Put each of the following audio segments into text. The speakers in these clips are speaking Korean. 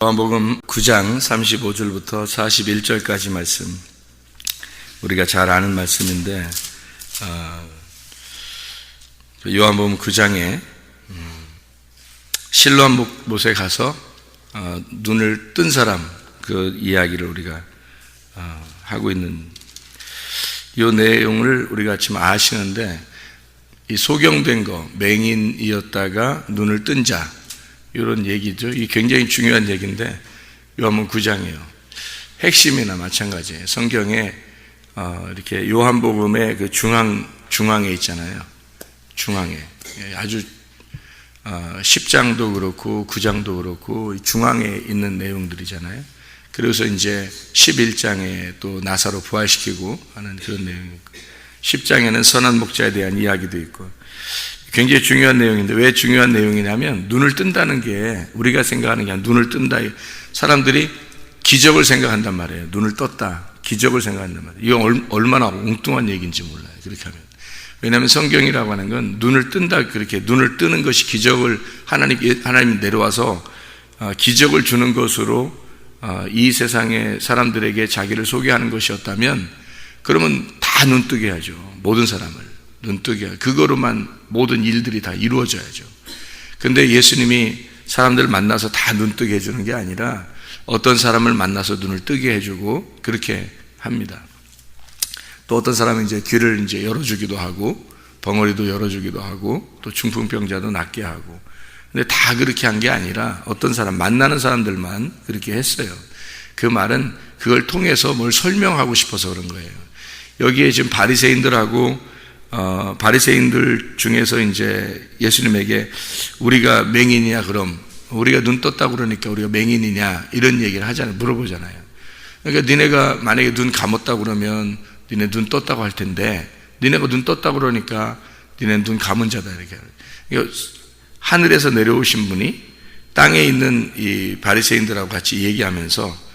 요한복음 9장 35절부터 41절까지 말씀, 우리가 잘 아는 말씀인데, 요한복음 9장에 실로암 못에 가서 눈을 뜬 사람, 그 이야기를 우리가 하고 있는 이 내용을 우리가 지금 아시는데, 이 소경된 거, 맹인이었다가 눈을 뜬 자, 이런 얘기죠. 이 굉장히 중요한 얘기인데, 요한복음 9장이에요. 핵심이나 마찬가지예요. 성경에 이렇게 요한복음의 그 중앙에 있잖아요. 중앙에 아주 10장도 그렇고 9장도 그렇고 중앙에 있는 내용들이잖아요. 그래서 이제 11장에 또 나사로 부활시키고 하는 그런 내용이고, 10장에는 선한 목자에 대한 이야기도 있고, 굉장히 중요한 내용인데, 왜 중요한 내용이냐면, 눈을 뜬다는 게 우리가 생각하는 게 아니라 눈을 뜬다. 사람들이 기적을 생각한단 말이에요. 눈을 떴다, 기적을 생각한단 말이에요. 이거 얼마나 엉뚱한 얘기인지 몰라요, 그렇게 하면. 왜냐하면 성경이라고 하는 건 눈을 뜬다, 그렇게 눈을 뜨는 것이 기적을 하나님이 내려와서 기적을 주는 것으로 이 세상의 사람들에게 자기를 소개하는 것이었다면, 그러면 다 눈뜨게 하죠. 모든 사람을 눈뜨게 하죠. 그거로만 모든 일들이 다 이루어져야죠. 근데 예수님이 사람들을 만나서 다 눈뜨게 해주는 게 아니라, 어떤 사람을 만나서 눈을 뜨게 해주고 그렇게 합니다. 또 어떤 사람은 이제 귀를 이제 열어주기도 하고, 벙어리도 열어주기도 하고, 또 중풍병자도 낫게 하고. 근데 다 그렇게 한 게 아니라, 어떤 사람, 만나는 사람들만 그렇게 했어요. 그 말은 그걸 통해서 뭘 설명하고 싶어서 그런 거예요. 여기에 지금 바리새인들하고 바리새인들 중에서 이제 예수님에게, 우리가 맹인이냐, 그럼 우리가 눈 떴다고 그러니까 우리가 맹인이냐, 이런 얘기를 하잖아요. 물어보잖아요. 그러니까 니네가 만약에 눈 감았다고 그러면 니네 눈 떴다고 할 텐데, 니네가 눈 떴다고 그러니까 니네 눈 감은 자다, 이렇게. 그러니까 하늘에서 내려오신 분이 땅에 있는 이 바리새인들하고 같이 얘기하면서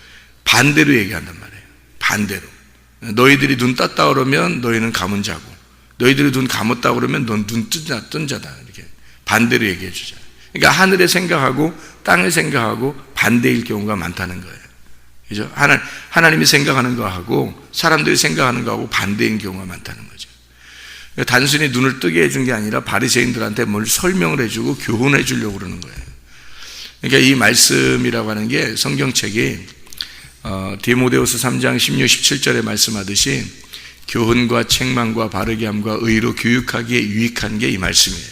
반대로 얘기한단 말이에요. 반대로. 너희들이 눈 떴다 그러면 너희는 감은 자고, 너희들이 눈 감았다 그러면 넌 눈 뜬 자다, 이렇게 반대로 얘기해 주잖아요. 그러니까 하늘의 생각하고 땅의 생각하고 반대일 경우가 많다는 거예요. 그죠? 하나님이 생각하는 거하고 사람들이 생각하는 거하고 반대인 경우가 많다는 거죠. 그러니까 단순히 눈을 뜨게 해준 게 아니라 바리새인들한테 뭘 설명을 해주고 교훈해 주려고 그러는 거예요. 그러니까 이 말씀이라고 하는 게, 성경책이 디모데후서 3장 16, 17절에 말씀하듯이 교훈과 책망과 바르게 함과 의로 교육하기에 유익한 게 이 말씀이에요.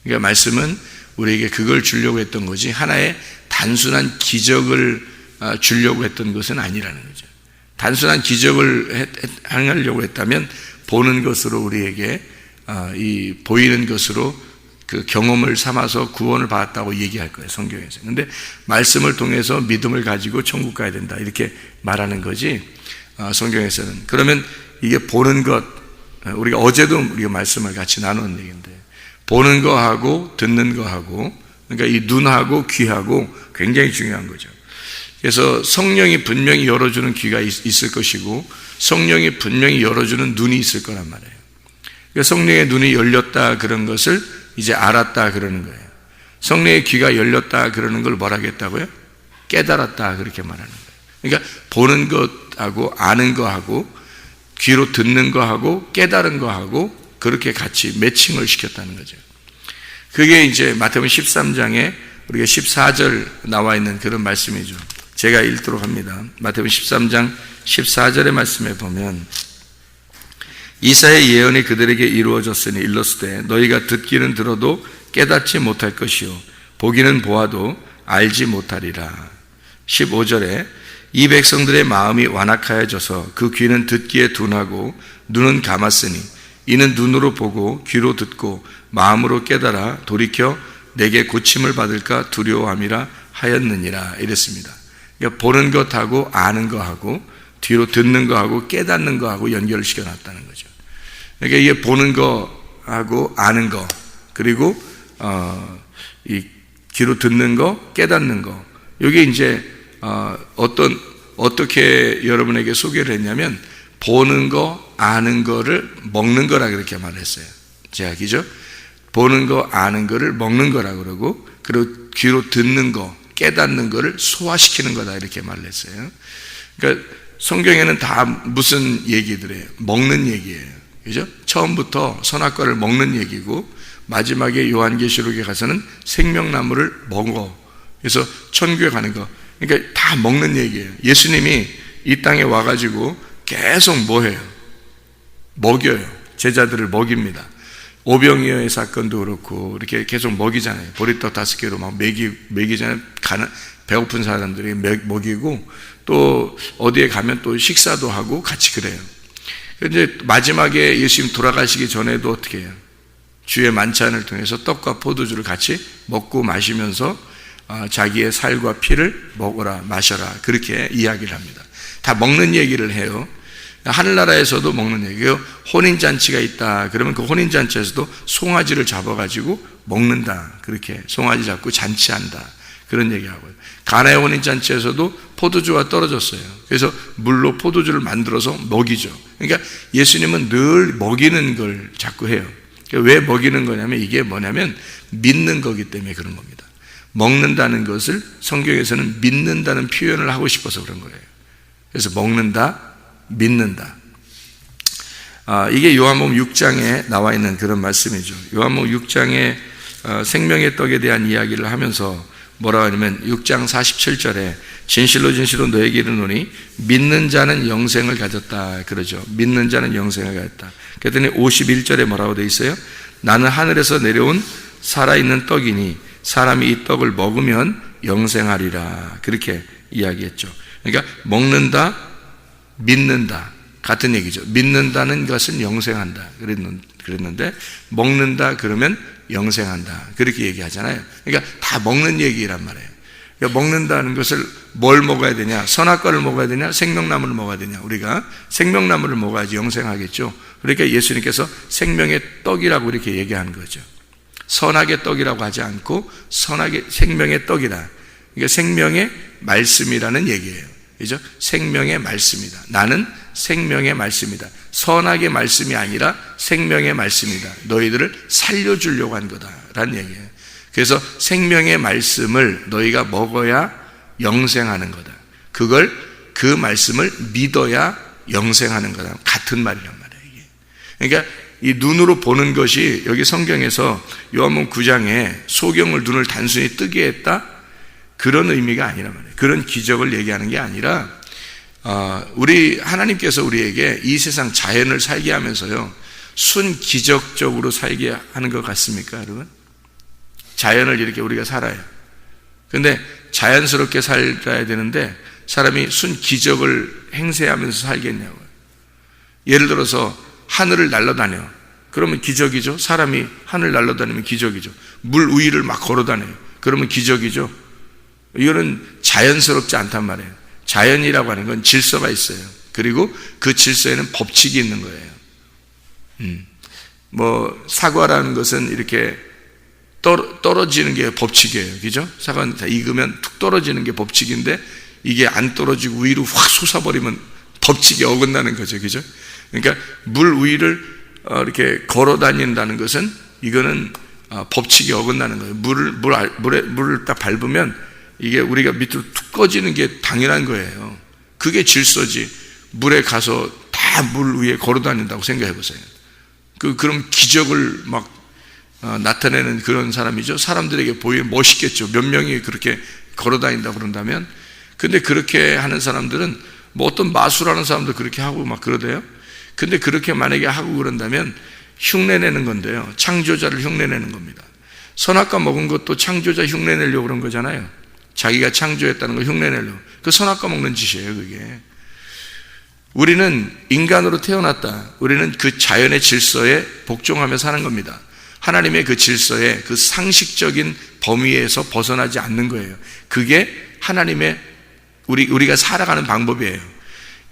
그러니까 말씀은 우리에게 그걸 주려고 했던 거지, 하나의 단순한 기적을 주려고 했던 것은 아니라는 거죠. 단순한 기적을 행하려고 했다면 보는 것으로 우리에게 이 보이는 것으로 그 경험을 삼아서 구원을 받았다고 얘기할 거예요, 성경에서. 근데 말씀을 통해서 믿음을 가지고 천국 가야 된다, 이렇게 말하는 거지, 성경에서는. 그러면 이게 보는 것, 우리가 어제도 우리가 말씀을 같이 나눈 얘기인데, 보는 거하고 듣는 거하고, 그러니까 이 눈하고 귀하고 굉장히 중요한 거죠. 그래서 성령이 분명히 열어주는 귀가 있을 것이고, 성령이 분명히 열어주는 눈이 있을 거란 말이에요. 그러니까 성령의 눈이 열렸다 그런 것을 이제 알았다 그러는 거예요. 성령의 귀가 열렸다 그러는 걸 뭐라 하겠다고요? 깨달았다, 그렇게 말하는 거예요. 그러니까 보는 것하고 아는 거하고 귀로 듣는 거하고 깨달은 거하고 그렇게 같이 매칭을 시켰다는 거죠. 그게 이제 마태복음 13장에 우리가 14절 나와 있는 그런 말씀이죠. 제가 읽도록 합니다. 마태복음 13장 14절의 말씀에 보면, 이사야의 예언이 그들에게 이루어졌으니 일렀으되 너희가 듣기는 들어도 깨닫지 못할 것이요 보기는 보아도 알지 못하리라. 15절에 이 백성들의 마음이 완악하여져서 그 귀는 듣기에 둔하고 눈은 감았으니 이는 눈으로 보고 귀로 듣고 마음으로 깨달아 돌이켜 내게 고침을 받을까 두려워함이라 하였느니라, 이랬습니다. 그러니까 보는 것하고 아는 것하고 뒤로 듣는 것하고 깨닫는 것하고 연결을 시켜놨다는 거죠. 그러니까 이게 보는 거하고 아는 거, 그리고 이 귀로 듣는 거, 깨닫는 거, 이게 이제 어떻게 여러분에게 소개를 했냐면, 보는 거, 아는 거를 먹는 거라 그렇게 말했어요. 제약이죠. 보는 거, 아는 거를 먹는 거라 그러고, 그리고 귀로 듣는 거, 깨닫는 것을 소화시키는 거다 이렇게 말을 했어요. 그러니까 성경에는 다 무슨 얘기들이에요? 먹는 얘기예요. 그죠? 처음부터 선악과를 먹는 얘기고 마지막에 요한계시록에 가서는 생명나무를 먹어. 그래서 천국에 가는 거. 그러니까 다 먹는 얘기예요. 예수님이 이 땅에 와가지고 계속 뭐 해요? 먹여요. 제자들을 먹입니다. 오병이어의 사건도 그렇고 이렇게 계속 먹이잖아요. 보리떡 5개로 막 먹이잖아요. 배고픈 사람들이 먹이고 또 어디에 가면 또 식사도 하고 같이 그래요. 그런데 마지막에 예수님 돌아가시기 전에도 어떻게 해요? 주의 만찬을 통해서 떡과 포도주를 같이 먹고 마시면서 자기의 살과 피를 먹어라 마셔라 그렇게 이야기를 합니다. 다 먹는 얘기를 해요. 하늘나라에서도 먹는 얘기예요. 혼인잔치가 있다 그러면 그 혼인잔치에서도 송아지를 잡아가지고 먹는다. 그렇게 송아지 잡고 잔치한다 그런 얘기하고요. 가나의 혼인잔치에서도 포도주가 떨어졌어요. 그래서 물로 포도주를 만들어서 먹이죠. 그러니까 예수님은 늘 먹이는 걸 자꾸 해요. 왜 먹이는 거냐면 이게 뭐냐면 믿는 거기 때문에 그런 겁니다. 먹는다는 것을 성경에서는 믿는다는 표현을 하고 싶어서 그런 거예요. 그래서 먹는다, 믿는다. 이게 요한복음 6장에 나와 있는 그런 말씀이죠. 요한복음 6장에 생명의 떡에 대한 이야기를 하면서 뭐라고 하냐면 6장 47절에 진실로 진실로 너에게 이르노니 믿는 자는 영생을 가졌다 그러죠. 믿는 자는 영생을 가졌다. 그랬더니 51절에 뭐라고 되어 있어요? 나는 하늘에서 내려온 살아있는 떡이니 사람이 이 떡을 먹으면 영생하리라 그렇게 이야기했죠. 그러니까 먹는다, 믿는다 같은 얘기죠. 믿는다는 것은 영생한다 그랬는데 먹는다 그러면 영생한다 그렇게 얘기하잖아요. 그러니까 다 먹는 얘기란 말이에요. 그러니까 먹는다는 것을 뭘 먹어야 되냐? 선악과를 먹어야 되냐? 생명나무를 먹어야 되냐? 우리가 생명나무를 먹어야지 영생하겠죠. 그러니까 예수님께서 생명의 떡이라고 이렇게 얘기하는 거죠. 선악의 떡이라고 하지 않고 생명의 떡이라. 그러니까 생명의 말씀이라는 얘기예요. 그죠? 생명의 말씀이다. 나는 생명의 말씀이다. 선악의 말씀이 아니라 생명의 말씀이다. 너희들을 살려주려고 한 거다라는 얘기예요. 그래서 생명의 말씀을 너희가 먹어야 영생하는 거다. 그 말씀을 믿어야 영생하는 거다. 같은 말이란 말이에요. 이게. 그러니까 이 눈으로 보는 것이 여기 성경에서 요한복음 9장에 소경을 눈을 단순히 뜨게 했다? 그런 의미가 아니란 말이에요. 그런 기적을 얘기하는 게 아니라 우리 하나님께서 우리에게 이 세상 자연을 살게 하면서요 순기적적으로 살게 하는 것 같습니까 여러분? 자연을 이렇게 우리가 살아요. 근데 자연스럽게 살아야 되는데 사람이 순기적을 행세하면서 살겠냐고요. 예를 들어서 하늘을 날아다녀. 그러면 기적이죠. 사람이 하늘 날아다니면 기적이죠. 물 위를 막 걸어다녀요. 그러면 기적이죠. 이거는 자연스럽지 않단 말이에요. 자연이라고 하는 건 질서가 있어요. 그리고 그 질서에는 법칙이 있는 거예요. 사과라는 것은 이렇게 떨어지는 게 법칙이에요. 그죠? 사과는 다 익으면 툭 떨어지는 게 법칙인데 이게 안 떨어지고 위로 확 솟아버리면 법칙에 어긋나는 거죠. 그죠? 그러니까 물 위를 이렇게 걸어 다닌다는 것은 이거는 법칙에 어긋나는 거예요. 물을 딱 밟으면 이게 우리가 밑으로 툭 꺼지는 게 당연한 거예요. 그게 질서지. 물에 가서 다 물 위에 걸어 다닌다고 생각해 보세요. 그럼 기적을 막 나타내는 그런 사람이죠. 사람들에게 보이면 멋있겠죠. 몇 명이 그렇게 걸어 다닌다고 그런다면. 근데 그렇게 하는 사람들은 뭐 어떤 마술하는 사람도 그렇게 하고 막 그러대요. 근데 그렇게 만약에 하고 그런다면 흉내내는 건데요. 창조자를 흉내내는 겁니다. 선악과 먹은 것도 창조자 흉내내려고 그런 거잖아요. 자기가 창조했다는 걸 흉내내려고. 그 선악과 먹는 짓이에요, 그게. 우리는 인간으로 태어났다. 우리는 그 자연의 질서에 복종하며 사는 겁니다. 하나님의 그 질서에 그 상식적인 범위에서 벗어나지 않는 거예요. 그게 하나님의 우리가 살아가는 방법이에요.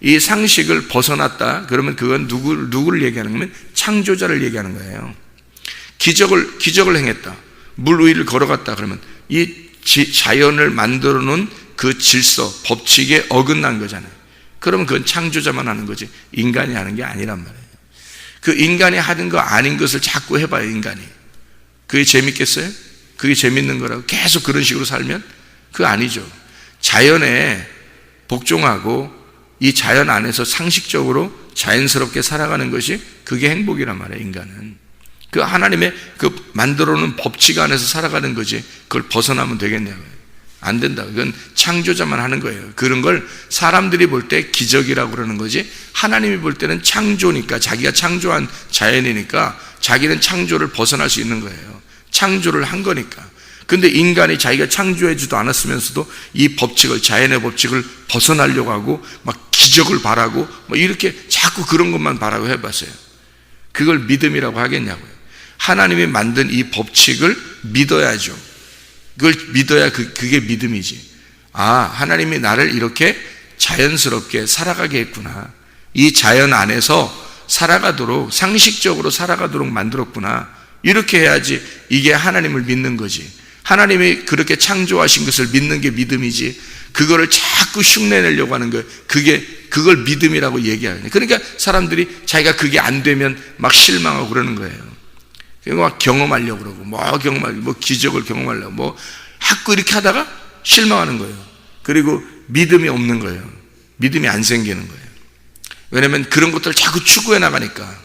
이 상식을 벗어났다. 그러면 그건 누구를 얘기하는 거면 창조자를 얘기하는 거예요. 기적을 행했다. 물 위를 걸어갔다. 그러면 이 자연을 만들어 놓은 그 질서, 법칙에 어긋난 거잖아요. 그러면 그건 창조자만 하는 거지 인간이 하는 게 아니란 말이에요. 그 인간이 하는 거 아닌 것을 자꾸 해봐요. 인간이. 그게 재밌겠어요? 그게 재밌는 거라고 계속 그런 식으로 살면 그거 아니죠. 자연에 복종하고 이 자연 안에서 상식적으로 자연스럽게 살아가는 것이 그게 행복이란 말이에요. 인간은 그 하나님의 그 만들어 놓은 법칙 안에서 살아가는 거지, 그걸 벗어나면 되겠냐고요. 안 된다. 그건 창조자만 하는 거예요. 그런 걸 사람들이 볼 때 기적이라고 그러는 거지, 하나님이 볼 때는 창조니까, 자기가 창조한 자연이니까 자기는 창조를 벗어날 수 있는 거예요. 창조를 한 거니까. 근데 인간이 자기가 창조해주도 않았으면서도 이 법칙을, 자연의 법칙을 벗어나려고 하고 막 기적을 바라고 뭐 이렇게 자꾸 그런 것만 바라고 해봤어요. 그걸 믿음이라고 하겠냐고요. 하나님이 만든 이 법칙을 믿어야죠. 그걸 믿어야 그게 믿음이지. 아, 하나님이 나를 이렇게 자연스럽게 살아가게 했구나. 이 자연 안에서 살아가도록, 상식적으로 살아가도록 만들었구나. 이렇게 해야지 이게 하나님을 믿는 거지. 하나님이 그렇게 창조하신 것을 믿는 게 믿음이지, 그거를 자꾸 흉내내려고 하는 거예요. 그걸 믿음이라고 얘기하는. 그러니까 사람들이 자기가 그게 안 되면 막 실망하고 그러는 거예요. 막 경험하려고 그러고, 뭐 기적을 경험하려고, 뭐 자꾸 이렇게 하다가 실망하는 거예요. 그리고 믿음이 없는 거예요. 믿음이 안 생기는 거예요. 왜냐하면 그런 것들을 자꾸 추구해 나가니까.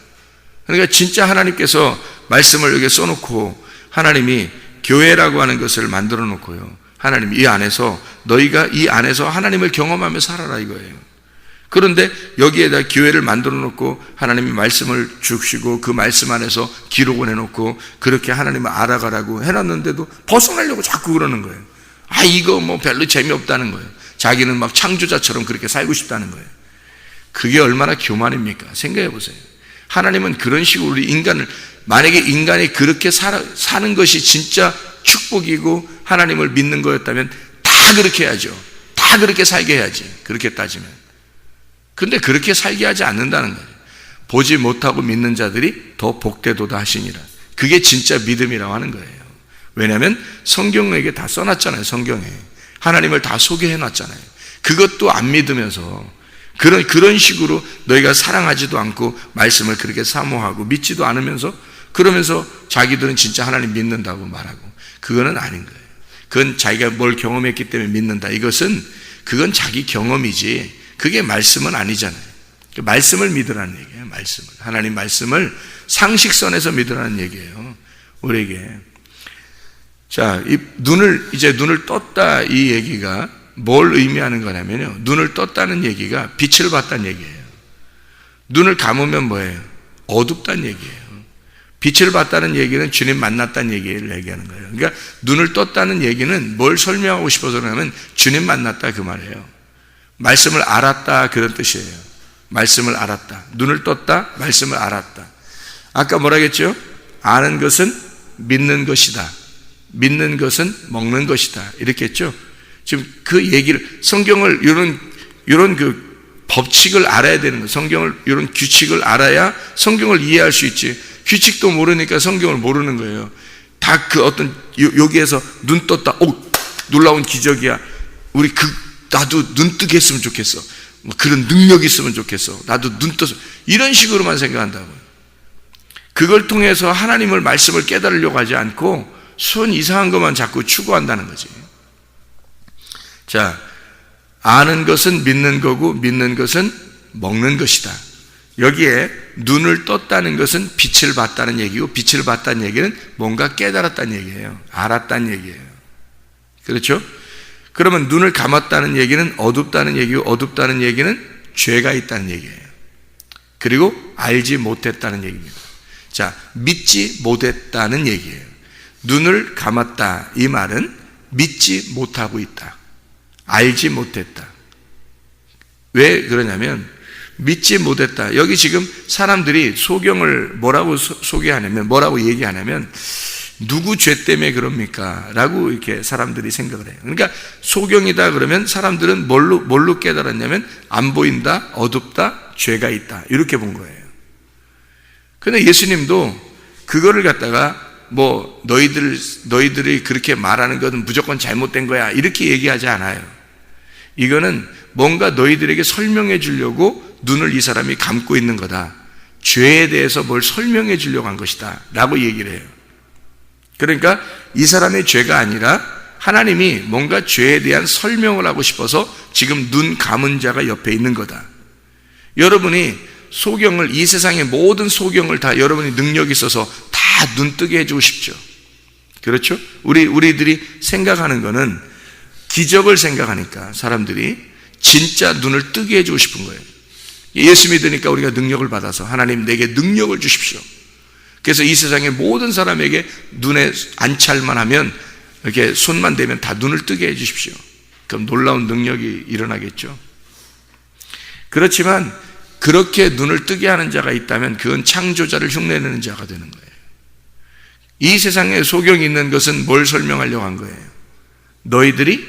그러니까 진짜 하나님께서 말씀을 여기에 써놓고, 하나님이 교회라고 하는 것을 만들어 놓고요, 하나님 이 안에서, 너희가 이 안에서 하나님을 경험하며 살아라 이거예요. 그런데 여기에다 교회를 만들어 놓고 하나님이 말씀을 주시고 그 말씀 안에서 기록을 해놓고 그렇게 하나님을 알아가라고 해놨는데도 벗어나려고 자꾸 그러는 거예요. 아, 이거 뭐 별로 재미없다는 거예요. 자기는 막 창조자처럼 그렇게 살고 싶다는 거예요. 그게 얼마나 교만입니까? 생각해 보세요. 하나님은 그런 식으로 우리 인간을, 만약에 인간이 그렇게 사는 것이 진짜 축복이고 하나님을 믿는 거였다면 다 그렇게 해야죠. 다 그렇게 살게 해야지, 그렇게 따지면. 근데 그렇게 살게 하지 않는다는 거예요. 보지 못하고 믿는 자들이 더 복되도다 하시니라. 그게 진짜 믿음이라고 하는 거예요. 왜냐하면 성경에게 다 써놨잖아요. 성경에 하나님을 다 소개해놨잖아요. 그것도 안 믿으면서 그런 식으로 너희가 사랑하지도 않고 말씀을 그렇게 사모하고 믿지도 않으면서, 그러면서 자기들은 진짜 하나님 믿는다고 말하고, 그거는 아닌 거예요. 그건 자기가 뭘 경험했기 때문에 믿는다. 그건 자기 경험이지, 그게 말씀은 아니잖아요. 말씀을 믿으라는 얘기예요. 말씀을, 하나님 말씀을 상식선에서 믿으라는 얘기예요, 우리에게. 자, 이제 눈을 떴다, 이 얘기가 뭘 의미하는 거냐면요, 눈을 떴다는 얘기가 빛을 봤다는 얘기예요. 눈을 감으면 뭐예요? 어둡다는 얘기예요. 빛을 봤다는 얘기는 주님 만났다는 얘기를 얘기하는 거예요. 그러니까 눈을 떴다는 얘기는 뭘 설명하고 싶어서 그러냐면 주님 만났다 그 말이에요. 말씀을 알았다, 그런 뜻이에요. 말씀을 알았다. 눈을 떴다, 말씀을 알았다. 아까 뭐라 했죠? 아는 것은 믿는 것이다. 믿는 것은 먹는 것이다. 이렇게 했죠? 지금 그 얘기를, 성경을 이런 그 법칙을 알아야 되는 거예요. 성경을, 이런 규칙을 알아야 성경을 이해할 수 있지. 규칙도 모르니까 성경을 모르는 거예요. 다 그 어떤, 여기에서 눈 떴다, 오, 놀라운 기적이야. 나도 눈 뜨게 했으면 좋겠어. 뭐 그런 능력이 있으면 좋겠어. 나도 눈 떠서, 이런 식으로만 생각한다고요. 그걸 통해서 하나님을, 말씀을 깨달으려고 하지 않고 순 이상한 것만 자꾸 추구한다는 거지. 자, 아는 것은 믿는 거고 믿는 것은 먹는 것이다. 여기에 눈을 떴다는 것은 빛을 봤다는 얘기고, 빛을 봤다는 얘기는 뭔가 깨달았다는 얘기예요. 알았다는 얘기예요. 그렇죠? 그러면 눈을 감았다는 얘기는 어둡다는 얘기고, 어둡다는 얘기는 죄가 있다는 얘기예요. 그리고 알지 못했다는 얘기입니다. 자, 믿지 못했다는 얘기예요. 눈을 감았다, 이 말은 믿지 못하고 있다, 알지 못했다. 왜 그러냐면, 믿지 못했다. 여기 지금 사람들이 소경을 뭐라고 소개하냐면, 뭐라고 얘기하냐면, 누구 죄 때문에 그럽니까? 라고 이렇게 사람들이 생각을 해요. 그러니까 소경이다 그러면 사람들은 뭘로 깨달았냐면, 안 보인다, 어둡다, 죄가 있다, 이렇게 본 거예요. 근데 예수님도 그거를 갖다가 뭐 너희들이 그렇게 말하는 것은 무조건 잘못된 거야, 이렇게 얘기하지 않아요. 이거는 뭔가 너희들에게 설명해 주려고 눈을 이 사람이 감고 있는 거다. 죄에 대해서 뭘 설명해 주려고 한 것이다 라고 얘기를 해요. 그러니까 이 사람의 죄가 아니라 하나님이 뭔가 죄에 대한 설명을 하고 싶어서 지금 눈 감은 자가 옆에 있는 거다. 여러분이 소경을, 이 세상의 모든 소경을 다 여러분이 능력이 있어서 다 눈뜨게 해주고 싶죠. 그렇죠? 우리들이 생각하는 거는 기적을 생각하니까 사람들이 진짜 눈을 뜨게 해주고 싶은 거예요. 예수 믿으니까 우리가 능력을 받아서 하나님 내게 능력을 주십시오. 그래서 이 세상의 모든 사람에게 눈에 안찰만 하면 이렇게 손만 대면 다 눈을 뜨게 해주십시오. 그럼 놀라운 능력이 일어나겠죠. 그렇지만 그렇게 눈을 뜨게 하는 자가 있다면 그건 창조자를 흉내내는 자가 되는 거예요. 이 세상에 소경이 있는 것은 뭘 설명하려고 한 거예요? 너희들이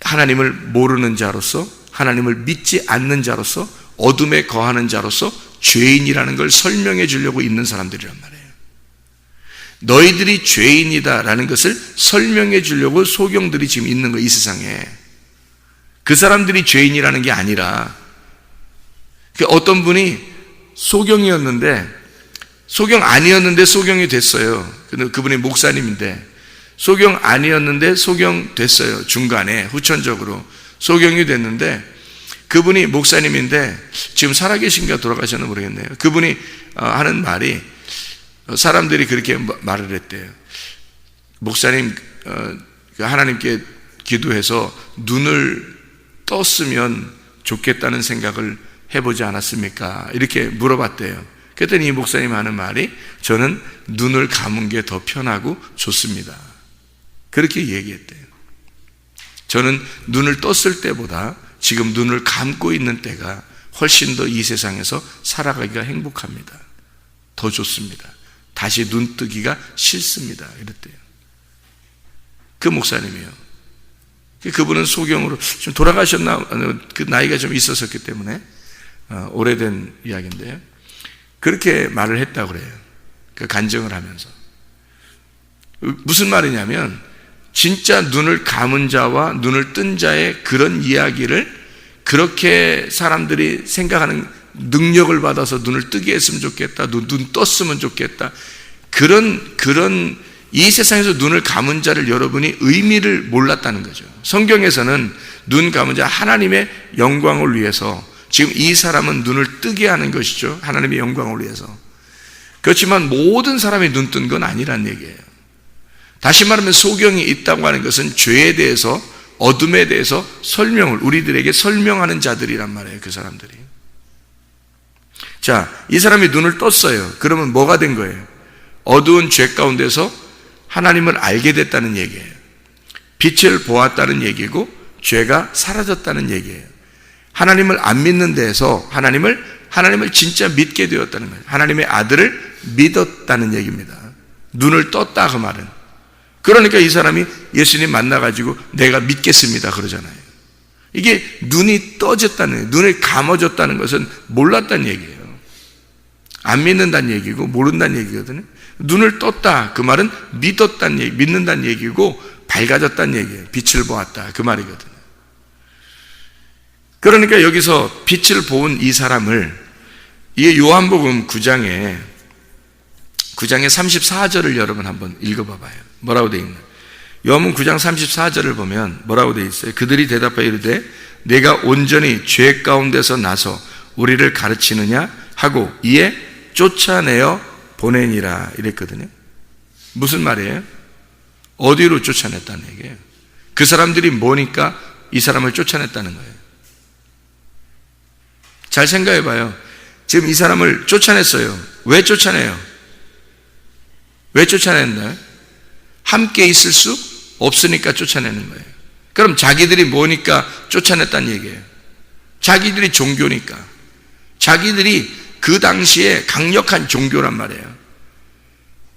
하나님을 모르는 자로서, 하나님을 믿지 않는 자로서, 어둠에 거하는 자로서 죄인이라는 걸 설명해 주려고 있는 사람들이란 말이에요. 너희들이 죄인이다라는 것을 설명해 주려고 소경들이 지금 있는 거예요, 이 세상에. 그 사람들이 죄인이라는 게 아니라, 어떤 분이 소경이었는데, 소경 아니었는데 소경이 됐어요. 근데 그분이 목사님인데, 소경 아니었는데 소경 됐어요. 중간에, 후천적으로. 소경이 됐는데, 그분이 목사님인데, 지금 살아계신가 돌아가셨나 모르겠네요. 그분이 하는 말이, 사람들이 그렇게 말을 했대요. 목사님, 하나님께 기도해서 눈을 떴으면 좋겠다는 생각을 해보지 않았습니까? 이렇게 물어봤대요. 그랬더니 이 목사님 하는 말이, 저는 눈을 감은 게 더 편하고 좋습니다. 그렇게 얘기했대요. 저는 눈을 떴을 때보다 지금 눈을 감고 있는 때가 훨씬 더 이 세상에서 살아가기가 행복합니다. 더 좋습니다. 다시 눈 뜨기가 싫습니다. 이랬대요. 그 목사님이요. 그분은 소경으로 좀 돌아가셨나, 그 나이가 좀 있었기 때문에 오래된 이야기인데요. 그렇게 말을 했다고 그래요. 그 간증을 하면서. 무슨 말이냐면, 진짜 눈을 감은 자와 눈을 뜬 자의 그런 이야기를 그렇게 사람들이 생각하는, 능력을 받아서 눈을 뜨게 했으면 좋겠다, 눈 떴으면 좋겠다, 그런 이 세상에서 눈을 감은 자를 여러분이 의미를 몰랐다는 거죠. 성경에서는 눈 감은 자, 하나님의 영광을 위해서, 지금 이 사람은 눈을 뜨게 하는 것이죠. 하나님의 영광을 위해서. 그렇지만 모든 사람이 눈 뜬 건 아니란 얘기예요. 다시 말하면 소경이 있다고 하는 것은 죄에 대해서, 어둠에 대해서 설명을, 우리들에게 설명하는 자들이란 말이에요. 그 사람들이. 자, 이 사람이 눈을 떴어요. 그러면 뭐가 된 거예요? 어두운 죄 가운데서 하나님을 알게 됐다는 얘기예요. 빛을 보았다는 얘기고 죄가 사라졌다는 얘기예요. 하나님을 안 믿는 데에서 하나님을 진짜 믿게 되었다는 거예요. 하나님의 아들을 믿었다는 얘기입니다. 눈을 떴다, 그 말은. 그러니까 이 사람이 예수님 만나가지고 내가 믿겠습니다 그러잖아요. 이게 눈이 떠졌다는, 눈을 감아졌다는 것은 몰랐다는 얘기예요. 안 믿는다는 얘기고 모른다는 얘기거든요. 눈을 떴다, 그 말은 믿었다는 얘기, 믿는다는 얘기고 밝아졌다는 얘기예요. 빛을 보았다, 그 말이거든요. 그러니까 여기서 빛을 본 이 사람을, 이게 요한복음 9장에 34절을 여러분 한번 읽어봐봐요. 뭐라고 되어 있나요? 요한복음 9장 34절을 보면 뭐라고 되어 있어요? 그들이 대답하여 이르되 내가 온전히 죄 가운데서 나서 우리를 가르치느냐 하고 이에 쫓아내어 보내니라 이랬거든요. 무슨 말이에요? 어디로 쫓아냈다는 얘기예요? 그 사람들이 뭐니까 이 사람을 쫓아냈다는 거예요. 잘 생각해 봐요. 지금 이 사람을 쫓아냈어요. 왜 쫓아내요? 왜 쫓아낸다요? 함께 있을 수 없으니까 쫓아내는 거예요. 그럼 자기들이 뭐니까 쫓아냈다는 얘기예요? 자기들이 종교니까. 자기들이 그 당시에 강력한 종교란 말이에요.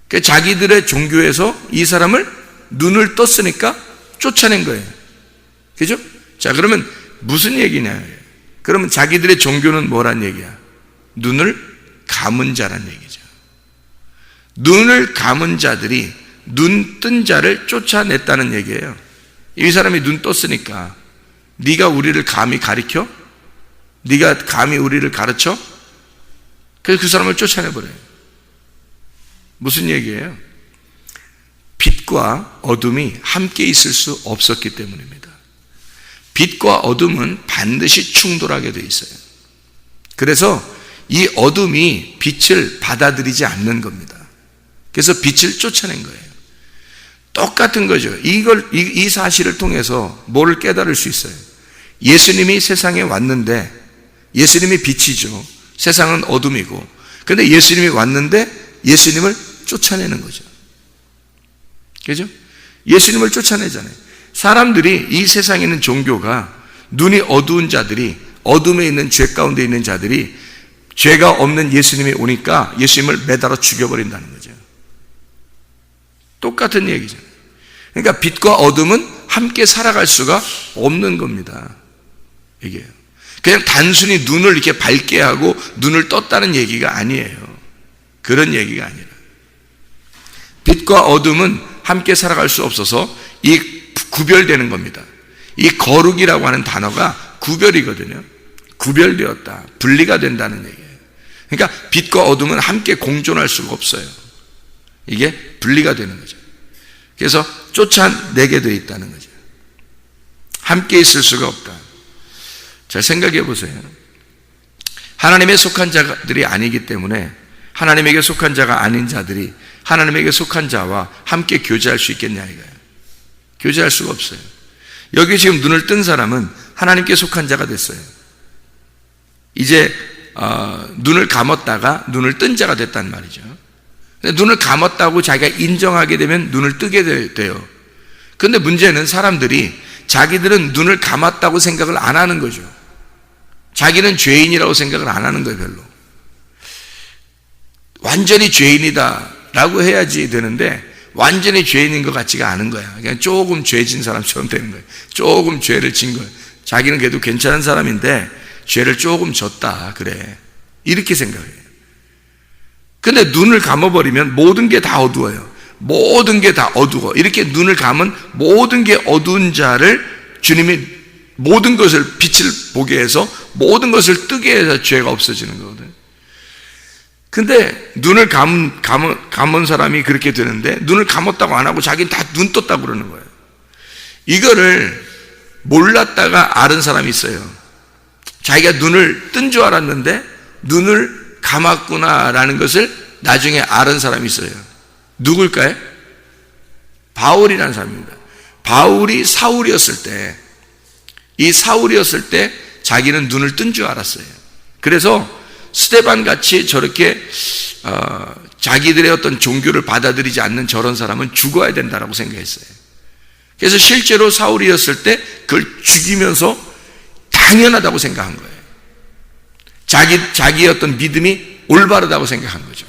그러니까 자기들의 종교에서 이 사람을 눈을 떴으니까 쫓아낸 거예요. 그죠? 자, 그러면 무슨 얘기냐? 그러면 자기들의 종교는 뭐란 얘기야? 눈을 감은 자란 얘기죠. 눈을 감은 자들이 눈 뜬 자를 쫓아냈다는 얘기예요. 이 사람이 눈 떴으니까 네가 우리를 감히 가리켜? 네가 감히 우리를 가르쳐? 그래서 그 사람을 쫓아내버려요. 무슨 얘기예요? 빛과 빛과 어둠이 함께 있을 수 없었기 때문입니다. 빛과 어둠은 반드시 충돌하게 되어 있어요. 그래서 이 어둠이 빛을 받아들이지 않는 겁니다. 그래서 빛을 쫓아낸 거예요. 똑같은 거죠. 이 사실을 통해서 뭐를 깨달을 수 있어요? 예수님이 세상에 왔는데, 예수님이 빛이죠. 세상은 어둠이고, 근데 예수님이 왔는데 예수님을 쫓아내는 거죠. 그죠? 예수님을 쫓아내잖아요. 사람들이, 이 세상에 있는 종교가, 눈이 어두운 자들이, 어둠에 있는 죄 가운데 있는 자들이 죄가 없는 예수님이 오니까 예수님을 매달아 죽여버린다는 거죠. 똑같은 얘기잖아요. 그러니까 빛과 어둠은 함께 살아갈 수가 없는 겁니다. 이게요. 그냥 단순히 눈을 이렇게 밝게 하고 눈을 떴다는 얘기가 아니에요. 그런 얘기가 아니라, 빛과 어둠은 함께 살아갈 수 없어서 이 구별되는 겁니다. 이 거룩이라고 하는 단어가 구별이거든요. 구별되었다, 분리가 된다는 얘기예요. 그러니까 빛과 어둠은 함께 공존할 수가 없어요. 이게 분리가 되는 거죠. 그래서 쫓아내게 되어 있다는 거죠. 함께 있을 수가 없다. 자, 생각해 보세요. 하나님에 속한 자들이 아니기 때문에 하나님에게 속한 자가 아닌 자들이 하나님에게 속한 자와 함께 교제할 수 있겠냐 이거예요. 교제할 수가 없어요. 여기 지금 눈을 뜬 사람은 하나님께 속한 자가 됐어요. 이제 눈을 감았다가 눈을 뜬 자가 됐단 말이죠. 눈을 감았다고 자기가 인정하게 되면 눈을 뜨게 돼요. 그런데 문제는 사람들이 자기들은 눈을 감았다고 생각을 안 하는 거죠. 자기는 죄인이라고 생각을 안 하는 거예요. 별로. 완전히 죄인이다 라고 해야지 되는데 완전히 죄인인 것 같지가 않은 거야. 그냥 조금 죄진 사람처럼 되는 거예요. 조금 죄를 진 거예요. 자기는 그래도 괜찮은 사람인데 죄를 조금 졌다 그래, 이렇게 생각해요. 근데 눈을 감아버리면 모든 게 다 어두워요. 모든 게 다 어두워. 이렇게 눈을 감은 모든 게 어두운 자를 주님이 모든 것을 빛을 보게 해서 모든 것을 뜨게 해서 죄가 없어지는 거거든요. 근데 눈을 감은 사람이 그렇게 되는데 눈을 감았다고 안 하고 자기는 다 눈 떴다고 그러는 거예요. 이거를 몰랐다가 아는 사람이 있어요. 자기가 눈을 뜬 줄 알았는데 눈을 감았구나라는 것을 나중에 아는 사람이 있어요. 누굴까요? 바울이라는 사람입니다. 바울이 사울이었을 때, 이 사울이었을 때 자기는 눈을 뜬 줄 알았어요. 그래서 스데반 같이 저렇게 자기들의 어떤 종교를 받아들이지 않는 저런 사람은 죽어야 된다라고 생각했어요. 그래서 실제로 사울이었을 때 그걸 죽이면서 당연하다고 생각한 거예요. 자기의 어떤 믿음이 올바르다고 생각한 거죠.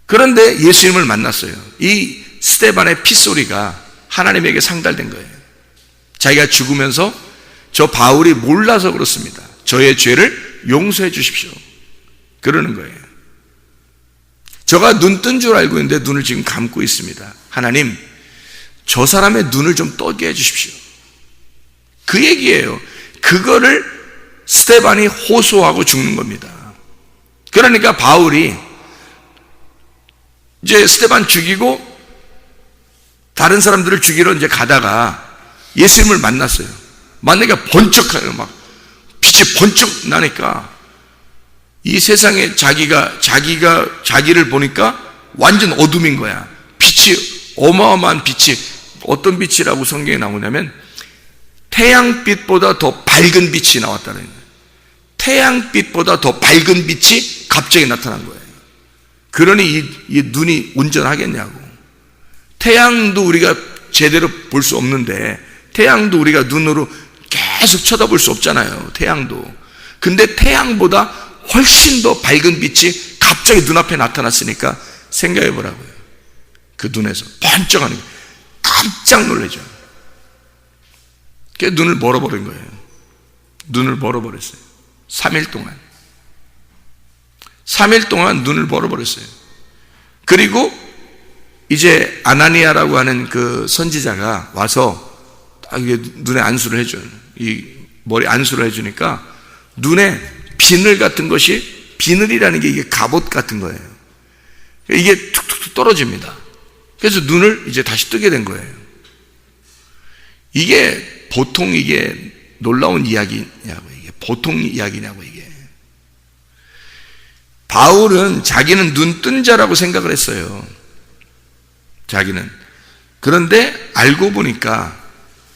그런데 예수님을 만났어요. 이 스데반의 핏소리가 하나님에게 상달된 거예요. 자기가 죽으면서 저 바울이 몰라서 그렇습니다. 저의 죄를 용서해 주십시오, 그러는 거예요. 저가 눈 뜬 줄 알고 있는데 눈을 지금 감고 있습니다. 하나님, 저 사람의 눈을 좀 떠게 해 주십시오, 그 얘기예요. 그거를 스데반이 호소하고 죽는 겁니다. 그러니까 바울이 이제 스데반 죽이고 다른 사람들을 죽이러 이제 가다가 예수님을 만났어요. 만나니까 번쩍해요. 막 빛이 번쩍 나니까 이 세상에 자기를 보니까 완전 어둠인 거야. 빛이, 어마어마한 빛이, 어떤 빛이라고 성경에 나오냐면 태양빛보다 더 밝은 빛이 나왔다는 거예요. 태양빛보다 더 밝은 빛이 갑자기 나타난 거예요. 그러니 이 눈이 온전하겠냐고. 태양도 우리가 제대로 볼 수 없는데, 태양도 우리가 눈으로 계속 쳐다볼 수 없잖아요. 태양도. 근데 태양보다 훨씬 더 밝은 빛이 갑자기 눈앞에 나타났으니까 생각해 보라고요. 그 눈에서 번쩍하는 게 깜짝 놀라죠. 그래서 눈을 멀어버린 거예요. 눈을 멀어버렸어요. 3일 동안 눈을 멀어버렸어요. 그리고 이제 아나니아라고 하는 그 선지자가 와서 딱 눈에 안수를 해줘요. 이 머리 안수를 해주니까 눈에 비늘 같은 것이, 비늘이라는 게 이게 갑옷 같은 거예요. 이게 툭툭툭 떨어집니다. 그래서 눈을 이제 다시 뜨게 된 거예요. 이게 보통 이게 놀라운 이야기냐고, 이게 보통 이야기냐고, 이게. 바울은 자기는 눈 뜬 자라고 생각을 했어요. 자기는. 그런데 알고 보니까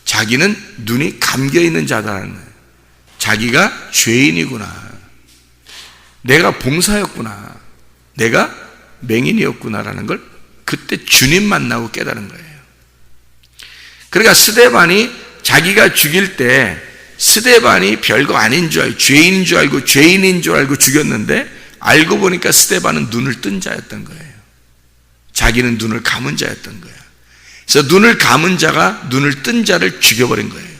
자기는 눈이 감겨 있는 자다라는 거예요. 자기가 죄인이구나. 내가 봉사였구나. 내가 맹인이었구나라는 걸 그때 주님 만나고 깨달은 거예요. 그러니까 스데반이 자기가 죽일 때 스데반이 별거 아닌 줄 알고 죄인인 줄 알고 죽였는데 알고 보니까 스데반은 눈을 뜬 자였던 거예요. 자기는 눈을 감은 자였던 거예요. 그래서 눈을 감은 자가 눈을 뜬 자를 죽여버린 거예요.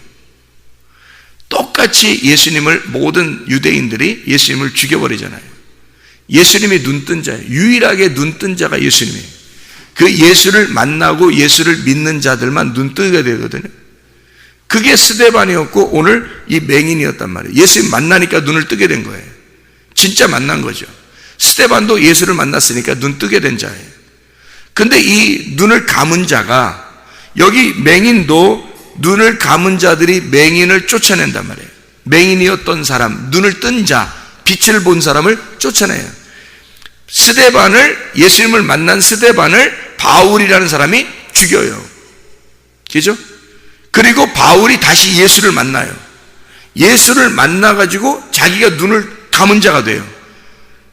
똑같이 예수님을 모든 유대인들이 예수님을 죽여버리잖아요. 예수님이 눈 뜬 자예요. 유일하게 눈 뜬 자가 예수님이에요. 그 예수를 만나고 예수를 믿는 자들만 눈 뜨게 되거든요. 그게 스데반이었고 오늘 이 맹인이었단 말이에요. 예수님 만나니까 눈을 뜨게 된 거예요. 진짜 만난 거죠. 스데반도 예수를 만났으니까 눈 뜨게 된 자예요. 근데 이 눈을 감은 자가, 여기 맹인도 눈을 감은 자들이 맹인을 쫓아낸단 말이에요. 맹인이었던 사람, 눈을 뜬 자, 빛을 본 사람을 쫓아내요. 스데반을, 예수님을 만난 스데반을 바울이라는 사람이 죽여요. 그죠? 그리고 바울이 다시 예수를 만나요. 예수를 만나가지고 자기가 눈을 감은 자가 돼요.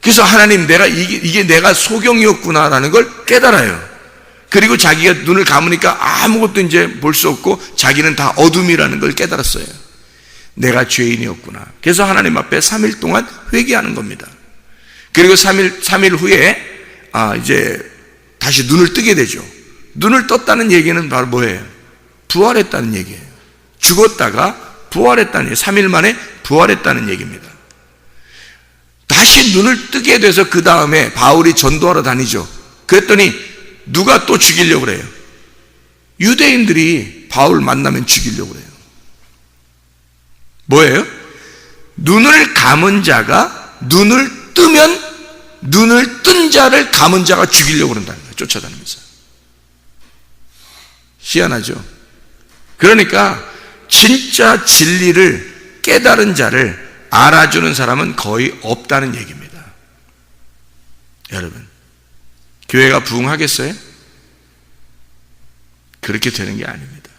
그래서 하나님, 이게 내가 소경이었구나라는 걸 깨달아요. 그리고 자기가 눈을 감으니까 아무것도 이제 볼 수 없고 자기는 다 어둠이라는 걸 깨달았어요. 내가 죄인이었구나. 그래서 하나님 앞에 3일 동안 회개하는 겁니다. 그리고 3일 후에 이제 다시 눈을 뜨게 되죠. 눈을 떴다는 얘기는 바로 뭐예요? 부활했다는 얘기예요. 죽었다가 부활했다는 얘기예요. 3일 만에 부활했다는 얘기입니다. 다시 눈을 뜨게 돼서 그 다음에 바울이 전도하러 다니죠. 그랬더니 누가 또 죽이려고 그래요? 유대인들이 바울 만나면 죽이려고 그래요. 뭐예요? 눈을 감은 자가 눈을 뜨면 눈을 뜬 자를 감은 자가 죽이려고 그런다는 거예요. 쫓아다니면서. 희한하죠? 그러니까 진짜 진리를 깨달은 자를 알아주는 사람은 거의 없다는 얘기입니다. 여러분, 교회가 부흥하겠어요? 그렇게 되는 게 아닙니다.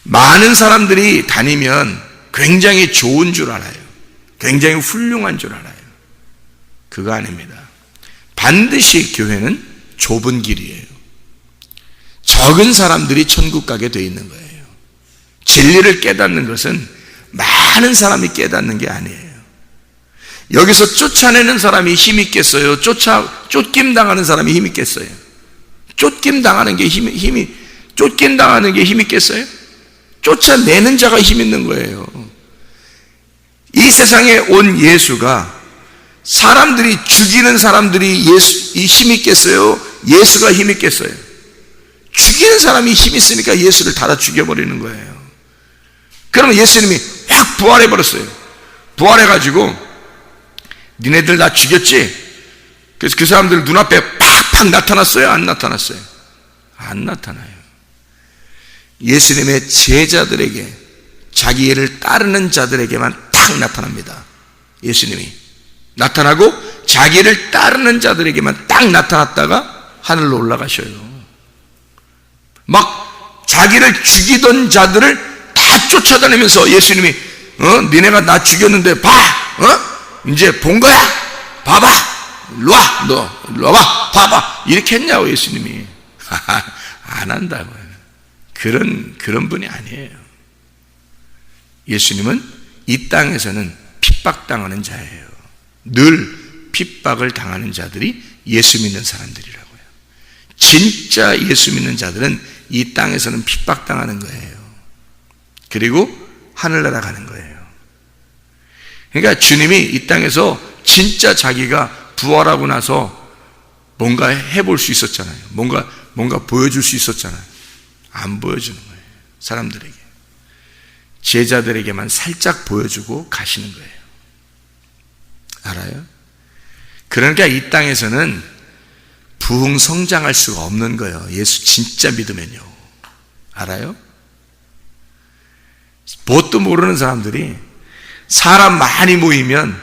많은 사람들이 다니면 굉장히 좋은 줄 알아요. 굉장히 훌륭한 줄 알아요. 그거 아닙니다. 반드시 교회는 좁은 길이에요. 적은 사람들이 천국 가게 돼 있는 거예요. 진리를 깨닫는 것은 많은 사람이 깨닫는 게 아니에요. 여기서 쫓아내는 사람이 힘 있겠어요? 쫓김 당하는 사람이 힘 있겠어요? 쫓김 당하는 게 힘 있겠어요? 쫓아내는 자가 힘 있는 거예요. 이 세상에 온 예수가 사람들이 죽이는 사람들이 힘 있겠어요? 예수가 힘 있겠어요? 죽이는 사람이 힘 있으니까 예수를 닫아 죽여버리는 거예요. 그러면 예수님이 확 부활해버렸어요. 부활해가지고 니네들 나 죽였지? 그래서 그 사람들 눈앞에 팍팍 나타났어요? 안 나타났어요? 안 나타나요. 예수님의 제자들에게, 자기를 따르는 자들에게만 탁 나타납니다. 예수님이 나타나고 자기를 따르는 자들에게만 딱 나타났다가 하늘로 올라가셔요. 막 자기를 죽이던 자들을 다 쫓아다니면서 예수님이 니네가 나 죽였는데 봐, 이제 본 거야? 봐봐, 일로와, 너 일로와, 봐봐, 이렇게 했냐고 예수님이. 안 한다고요. 그런 분이 아니에요. 예수님은 이 땅에서는 핍박당하는 자예요. 늘 핍박을 당하는 자들이 예수 믿는 사람들이라고요. 진짜 예수 믿는 자들은 이 땅에서는 핍박당하는 거예요. 그리고 하늘나라 가는 거예요. 그러니까 주님이 이 땅에서 진짜 자기가 부활하고 나서 뭔가 해볼 수 있었잖아요. 뭔가 보여줄 수 있었잖아요. 안 보여주는 거예요. 사람들에게. 제자들에게만 살짝 보여주고 가시는 거예요. 알아요? 그러니까 이 땅에서는 부흥 성장할 수가 없는 거예요. 예수 진짜 믿으면요. 알아요? 뭣도 모르는 사람들이 사람 많이 모이면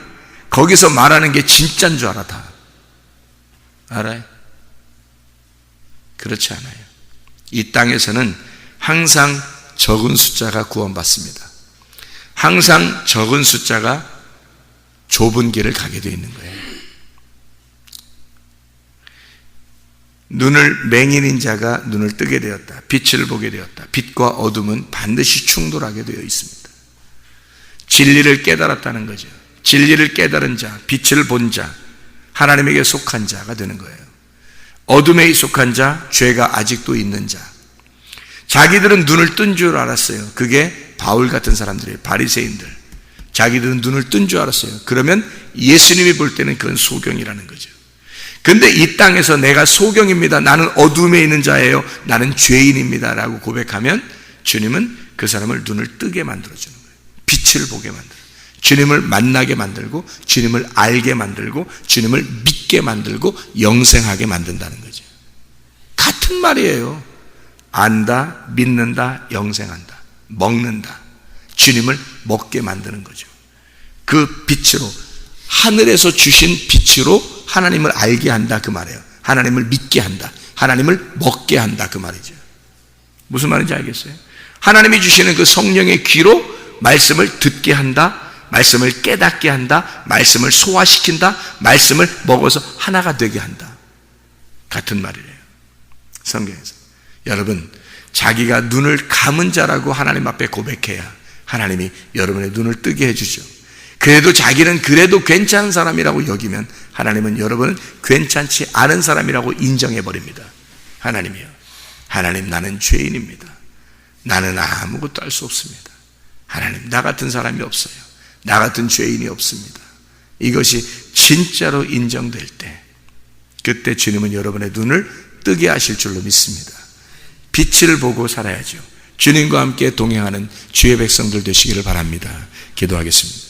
거기서 말하는 게 진짜인 줄 알아. 다 알아요? 그렇지 않아요. 이 땅에서는 항상 적은 숫자가 구원받습니다. 항상 적은 숫자가 좁은 길을 가게 되어 있는 거예요. 눈을 맹인인 자가 눈을 뜨게 되었다. 빛을 보게 되었다. 빛과 어둠은 반드시 충돌하게 되어 있습니다. 진리를 깨달았다는 거죠. 진리를 깨달은 자, 빛을 본 자, 하나님에게 속한 자가 되는 거예요. 어둠에 속한 자, 죄가 아직도 있는 자. 자기들은 눈을 뜬 줄 알았어요. 그게 바울 같은 사람들이에요. 바리새인들. 자기들은 눈을 뜬 줄 알았어요. 그러면 예수님이 볼 때는 그건 소경이라는 거죠. 근데 이 땅에서 내가 소경입니다. 나는 어둠에 있는 자예요. 나는 죄인입니다. 라고 고백하면 주님은 그 사람을 눈을 뜨게 만들어주는 거예요. 빛을 보게 만들어요. 주님을 만나게 만들고, 주님을 알게 만들고, 주님을 믿게 만들고, 영생하게 만든다는 거죠. 같은 말이에요. 안다, 믿는다, 영생한다, 먹는다. 주님을 먹게 만드는 거죠. 그 빛으로, 하늘에서 주신 빛으로 하나님을 알게 한다 그 말이에요. 하나님을 믿게 한다. 하나님을 먹게 한다 그 말이죠. 무슨 말인지 알겠어요? 하나님이 주시는 그 성령의 귀로 말씀을 듣게 한다. 말씀을 깨닫게 한다. 말씀을 소화시킨다. 말씀을 먹어서 하나가 되게 한다. 같은 말이래요. 성경에서. 여러분, 자기가 눈을 감은 자라고 하나님 앞에 고백해야 하나님이 여러분의 눈을 뜨게 해주죠. 그래도 자기는 그래도 괜찮은 사람이라고 여기면 하나님은 여러분은 괜찮지 않은 사람이라고 인정해버립니다. 하나님이요. 하나님, 나는 죄인입니다. 나는 아무것도 할 수 없습니다. 하나님, 나 같은 사람이 없어요. 나 같은 죄인이 없습니다. 이것이 진짜로 인정될 때, 그때 주님은 여러분의 눈을 뜨게 하실 줄로 믿습니다. 빛을 보고 살아야죠. 주님과 함께 동행하는 주의 백성들 되시기를 바랍니다. 기도하겠습니다.